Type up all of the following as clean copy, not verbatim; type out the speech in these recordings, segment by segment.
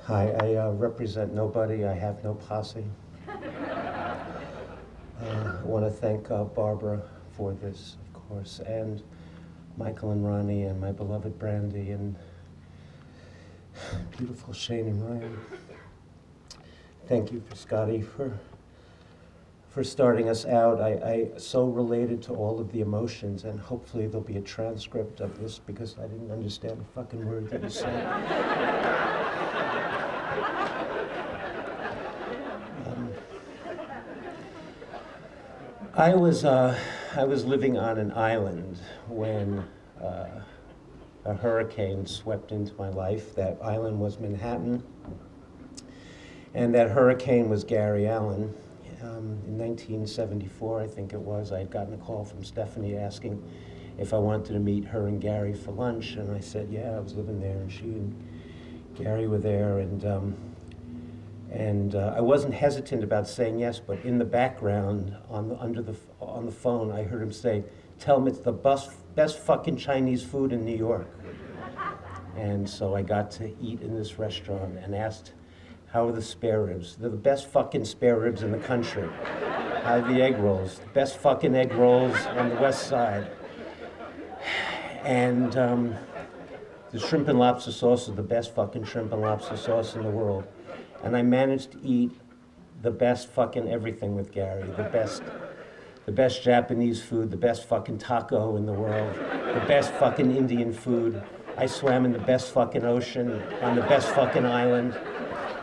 Hi, I represent nobody. I have no posse. I want to thank Barbara for this, of course, and Michael and Ronnie and my beloved Brandy and beautiful Shane and Ryan. Thank you for Scotty for starting us out. I so related to all of the emotions, and hopefully there'll be a transcript of this because I didn't understand a fucking word that you said. I was living on an island when a hurricane swept into my life. That island was Manhattan, and that hurricane was Gary Allen. In 1974, I think it was, I had gotten a call from Stephanie asking if I wanted to meet her and Gary for lunch, and I said, yeah, I was living there, and she and Gary were there, and I wasn't hesitant about saying yes, but in the background, on the phone, I heard him say, "Tell him it's the best fucking Chinese food in New York." And so I got to eat in this restaurant and asked, "How are the spare ribs?" "They're the best fucking spare ribs in the country." "How are the egg rolls?" "The best fucking egg rolls on the West Side." And the shrimp and lobster sauce is the best fucking shrimp and lobster sauce in the world. And I managed to eat the best fucking everything with Gary, the best Japanese food, the best fucking taco in the world, the best fucking Indian food. I swam in the best fucking ocean, on the best fucking island,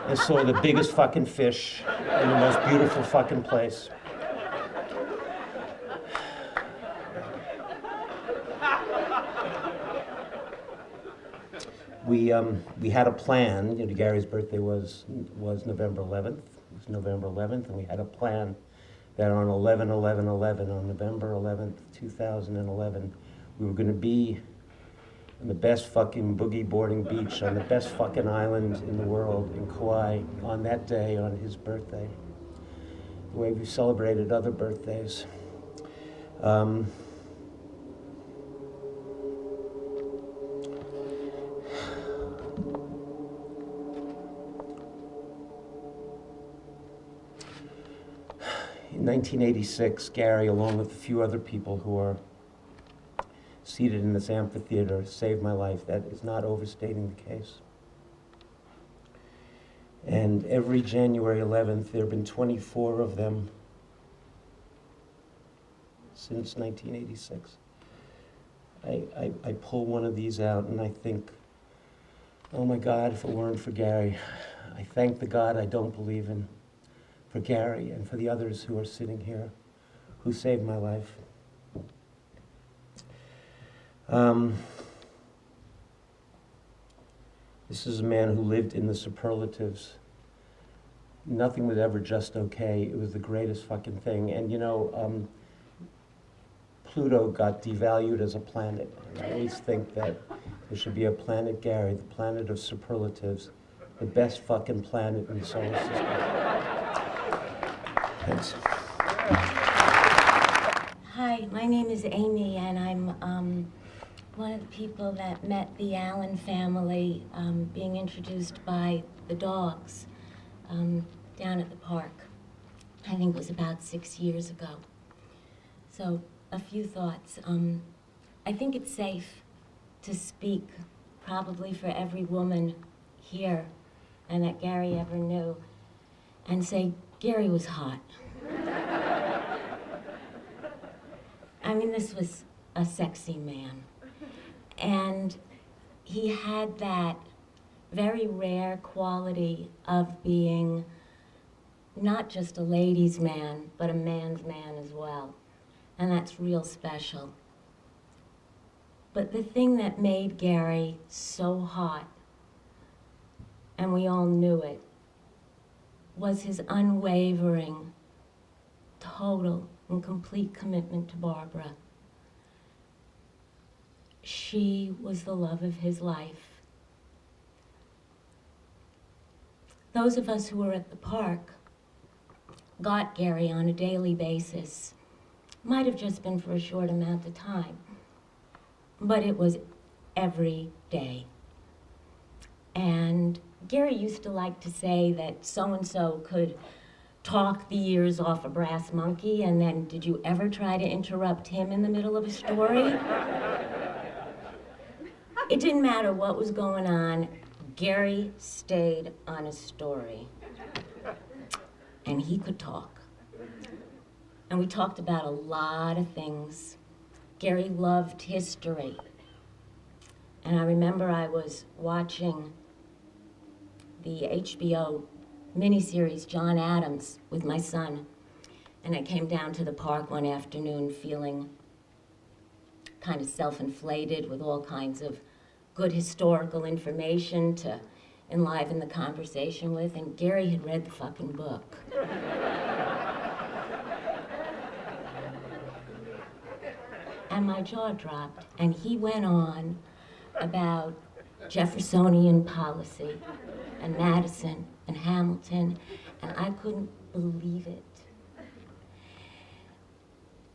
and saw the biggest fucking fish in the most beautiful fucking place. We had a plan. You know, Gary's birthday was November 11th. It was November 11th, and we had a plan that on 11/11/11, on November 11th, 2011, we were going to be on the best fucking boogie boarding beach on the best fucking island in the world, in Kauai, on that day, on his birthday, the way we celebrated other birthdays. In 1986, Gary, along with a few other people who are seated in this amphitheater, saved my life. That is not overstating the case. And every January 11th, there have been 24 of them since 1986. I pull one of these out and I think, oh my God, if it weren't for Gary, I thank the God I don't believe in, for Gary and for the others who are sitting here who saved my life. This is a man who lived in the superlatives. Nothing was ever just okay. It was the greatest fucking thing. And you know, Pluto got devalued as a planet. I always think that there should be a planet Gary, the planet of superlatives, the best fucking planet in the solar system. Thanks. Hi, my name is Amy, and I'm one of the people that met the Allen family being introduced by the dogs down at the park. I think it was about 6 years ago. So, a few thoughts. I think it's safe to speak probably for every woman here and that Gary ever knew and say, Gary was hot. I mean, this was a sexy man. And he had that very rare quality of being not just a ladies' man, but a man's man as well. And that's real special. But the thing that made Gary so hot, and we all knew it, was his unwavering, total and complete commitment to Barbara. She was the love of his life. Those of us who were at the park got Gary on a daily basis. Might have just been for a short amount of time, but it was every day. And Gary used to like to say that so-and-so could talk the ears off a brass monkey, and then did you ever try to interrupt him in the middle of a story? It didn't matter what was going on, Gary stayed on his story. And he could talk. And we talked about a lot of things. Gary loved history. And I remember I was watching the HBO miniseries John Adams with my son. And I came down to the park one afternoon feeling kind of self-inflated with all kinds of good historical information to enliven the conversation with, and Gary had read the fucking book. And my jaw dropped, and he went on about Jeffersonian policy and Madison and Hamilton, and I couldn't believe it.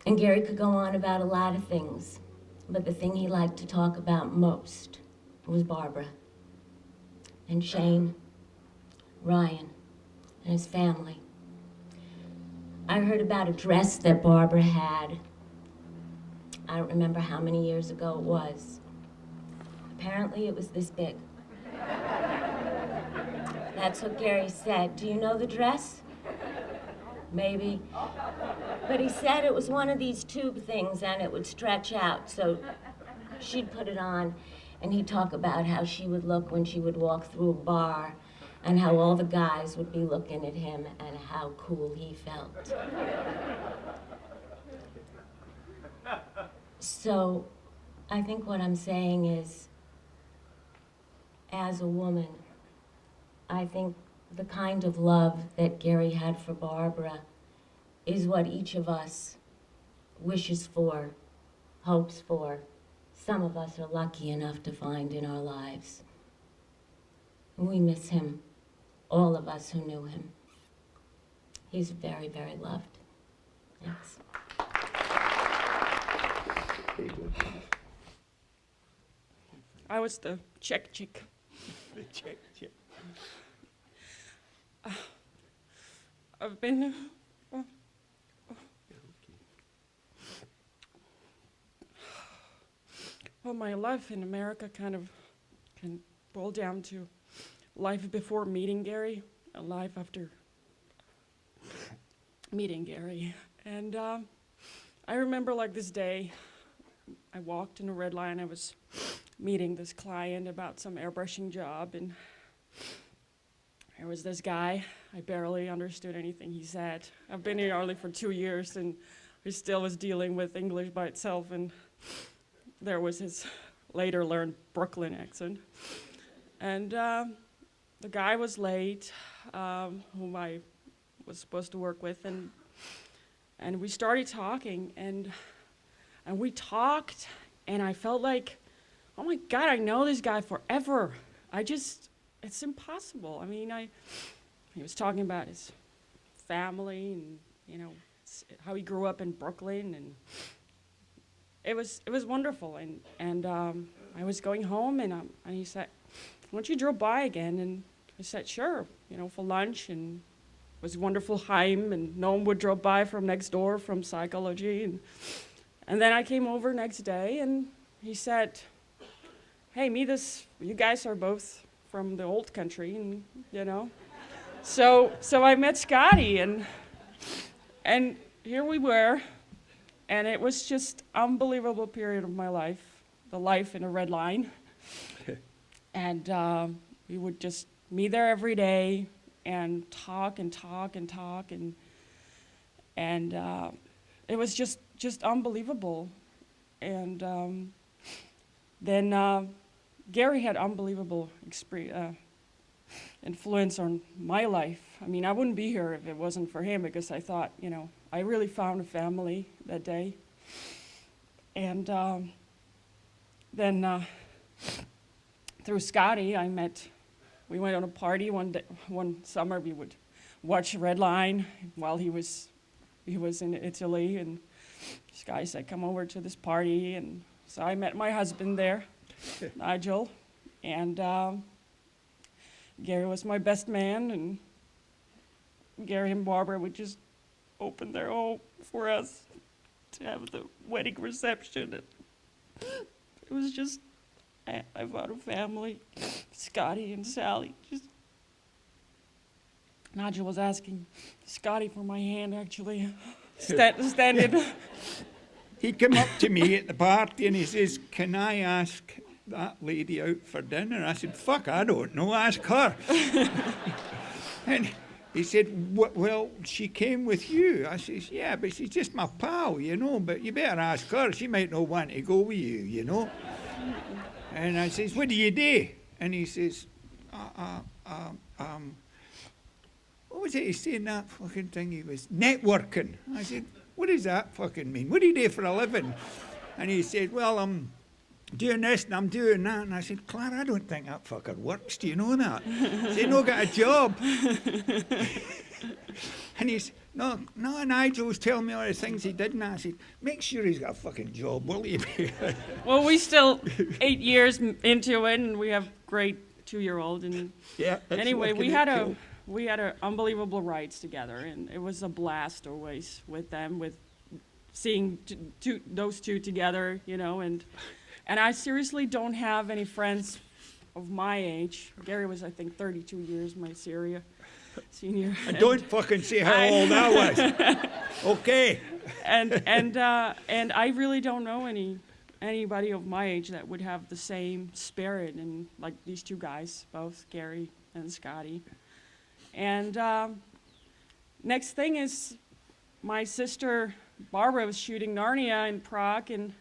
And Gary could go on about a lot of things, but the thing he liked to talk about most was Barbara and Shane, Ryan, and his family. I heard about a dress that Barbara had. I don't remember how many years ago it was. Apparently it was this big. That's what Gary said. Do you know the dress? Maybe. But he said it was one of these tube things and it would stretch out, so she'd put it on, and he'd talk about how she would look when she would walk through a bar and how all the guys would be looking at him and how cool he felt. So I think what I'm saying is, as a woman, I think the kind of love that Gary had for Barbara is what each of us wishes for, hopes for. Some of us are lucky enough to find in our lives. We miss him, all of us who knew him. He's very, very loved. Thanks. I was the Czech chick. The Czech chick. I've been well, my life in America kind of can boil down to life before meeting Gary and life after meeting Gary. And I remember like this day, I walked in a red line. I was meeting this client about some airbrushing job, and there was this guy. I barely understood anything he said. I've been here only for 2 years, and I still was dealing with English by itself, and there was his later learned Brooklyn accent. And the guy was late, whom I was supposed to work with, and we started talking, and we talked, and I felt like, oh my God, I know this guy forever. It's impossible. I mean, he was talking about his family and, you know, how he grew up in Brooklyn, and it was wonderful. And I was going home, and he said, why don't you drop by again? And I said, sure, you know, for lunch, and it was wonderful Heim, and Noam would drop by from next door from psychology, and then I came over next day, and he said, hey, you guys are both from the old country, and, you know. So I met Scotty, and here we were, and it was just unbelievable period of my life, the life in a red line. And we would just meet there every day and talk and talk and talk, and it was just unbelievable. And then Gary had unbelievable influence on my life. I mean, I wouldn't be here if it wasn't for him, because I thought, you know, I really found a family that day. And then through Scotty, we went on a party one summer. We would watch Red Line while he was in Italy, and this guy said, come over to this party, and so I met my husband there, Nigel, and Gary was my best man, and Gary and Barbara would just open their home for us to have the wedding reception. And it was just, I found a family, Scotty and Sally. Just Nigel was asking Scotty for my hand, actually, standing. He came up to me at the party and he says, "Can I ask that lady out for dinner?" I said, "Fuck, I don't know, ask her." And he said, "Well, she came with you." I says, "Yeah, but she's just my pal, you know, but you better ask her. She might not want to go with you, you know." And I says, "What do you do?" And he says, what was it he said in that fucking thing? He was networking. I said, "What does that fucking mean? What do you do for a living?" And he said, "Well, I'm doing this and I'm doing that." And I said, "Clara, I don't think that fucker works. Do you know that?" He said, "No, got a job." And he said, no, Nigel was telling me all the things he did. And I said, "Make sure he's got a fucking job, will you?" Well, we still 8 years into it, and we have great 2-year-old. And Yeah. that's anyway, looking we at had cool. we had a unbelievable rides together, and it was a blast always with them, with seeing those two together, you know. And I seriously don't have any friends of my age. Gary was, I think, 32 years my senior. And don't fucking say how old I was. Okay. And I really don't know anybody of my age that would have the same spirit, and like these two guys, both Gary and Scotty. And next thing is, my sister Barbara was shooting Narnia in Prague, and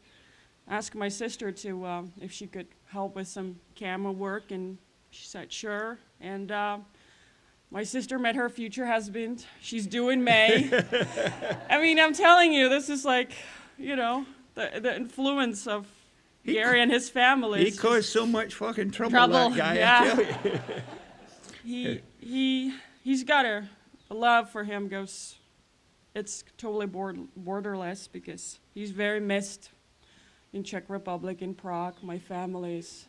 asked my sister to if she could help with some camera work, and she said sure. And my sister met her future husband. She's due in May. I mean, I'm telling you, this is like, you know, the influence of Gary and his family. He caused so much fucking trouble, that guy, yeah. I tell you. He's got a love for him goes, it's totally borderless, because he's very missed in Czech Republic, in Prague. My family is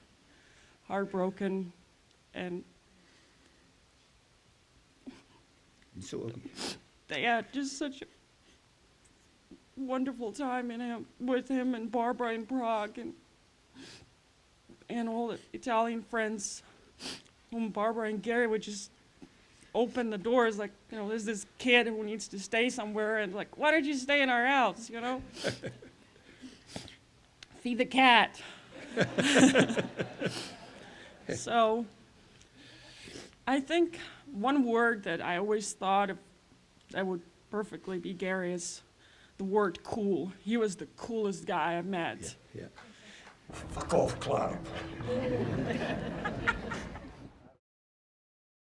heartbroken, and So, they had just such a wonderful time with him and Barbara in Prague, and all the Italian friends whom Barbara and Gary would just open the doors, like, you know, there's this kid who needs to stay somewhere, and like, why don't you stay in our house, you know? Feed the cat. So I think one word that I always thought of that would perfectly be Gary is the word cool. He was the coolest guy I've met. yeah. Fuck off, Clara.